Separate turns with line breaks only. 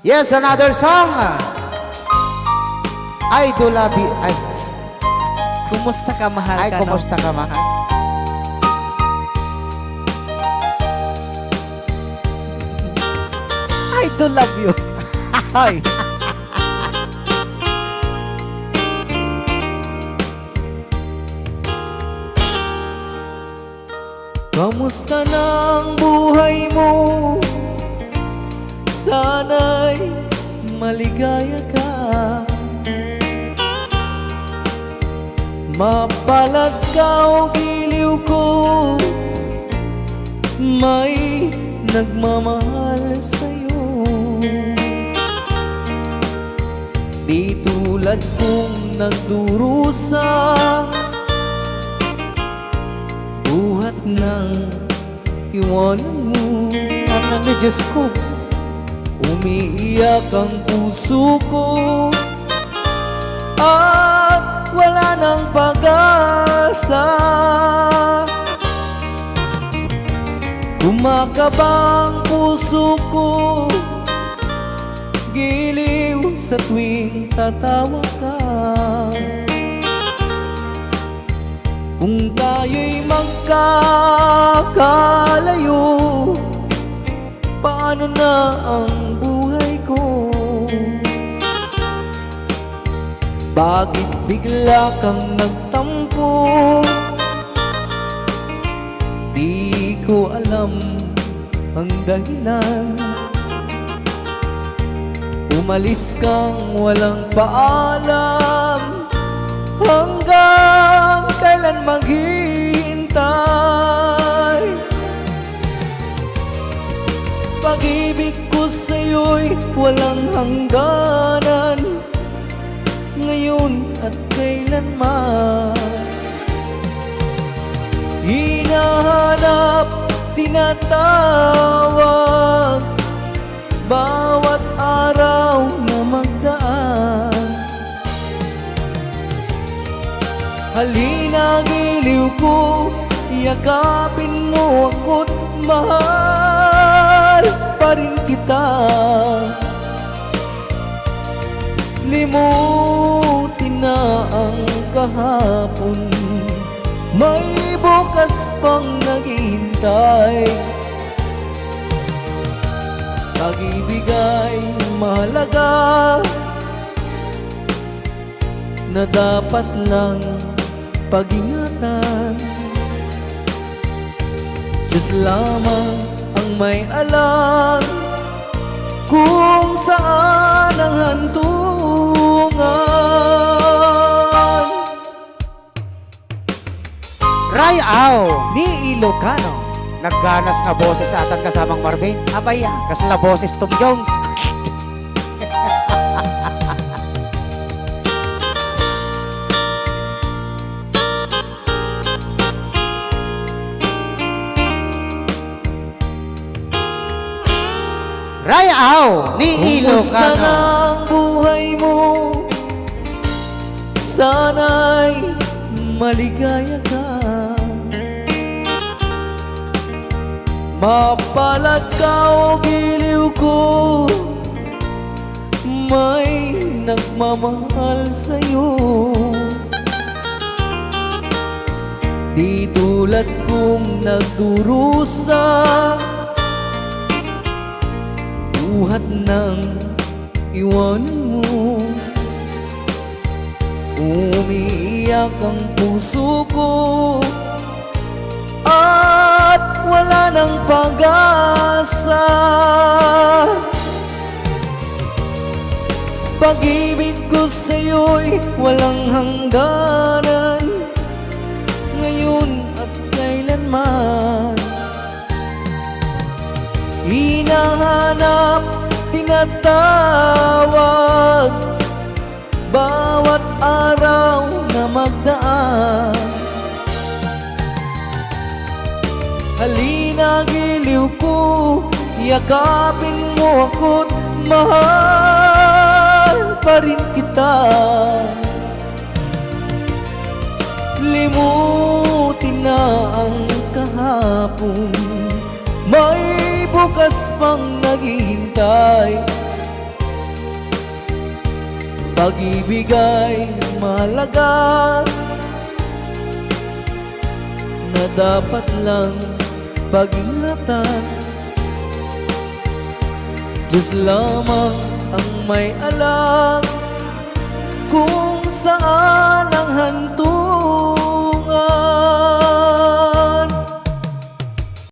Yes, another song. I do love you. Ay,
Kumusta ka, mahal
ay
ka?
kumusta ka, mahal?
I do love you. Ay. Kamusta na ang buhay mo? Sana'y maligaya ka. Mapalad ka o giliw ko, may nagmamahal sa'yo. Di tulad kong nagdurusa, buhat ng iwanan mo.
Ano na, Diyos ko?
Umiiyak ang puso ko at wala nang pag-asa. Kumakabang puso ko, giliw sa tuwing tatawa ka. Kung tayo'y magkakalayo, paano na ang buhay ko? Bakit bigla kang nagtampo? Di ko alam ang dahilan. Umalis kang walang paalam, hanggang kailan maghihintay? Pag-ibig ko sa'yo'y walang hangganan, ngayon at kailanman. Hinahanap, tinatawag, bawat araw na magdaan. Halina, giliw ko, yakapin mo ako't mahal pa rin kita. Limutin na ang kahapon, may bukas pang naghihintay. Pag-ibig ay mahalaga, na dapat lang pag-ingatan. Diyos lamang ang may alam kung saan ang hantungan.
Rayaw
Ni Ilocano,
nagganas nga boses sa atan kasamang Marvin.
abaya.
Kasla boses Tom Jones. Rayaw ni
Kumusta na
Ilocano.
ang buhay mo? Sana'y maligaya ka. Mapalad ka o giliw ko, may nagmamahal sa'yo. Di tulad kong nagdurusa, buhat ng iwanan mo. Umiiyak ang puso ko at wala nang pag-asa. Pag-ibig ko sa'yo'y walang hangganan, ngayon at kailanman. Hinahanap, tinatawag, bawat araw na magdaan. Halina, giliw ko, yakapin mo ako't mahal pa rin kita. Limutin na ang kahapon, may bukas pang naghihintay. pag-ibig ay mahalaga, na dapat lang pag-ingatan. Diyos lamang ang may alam kung saan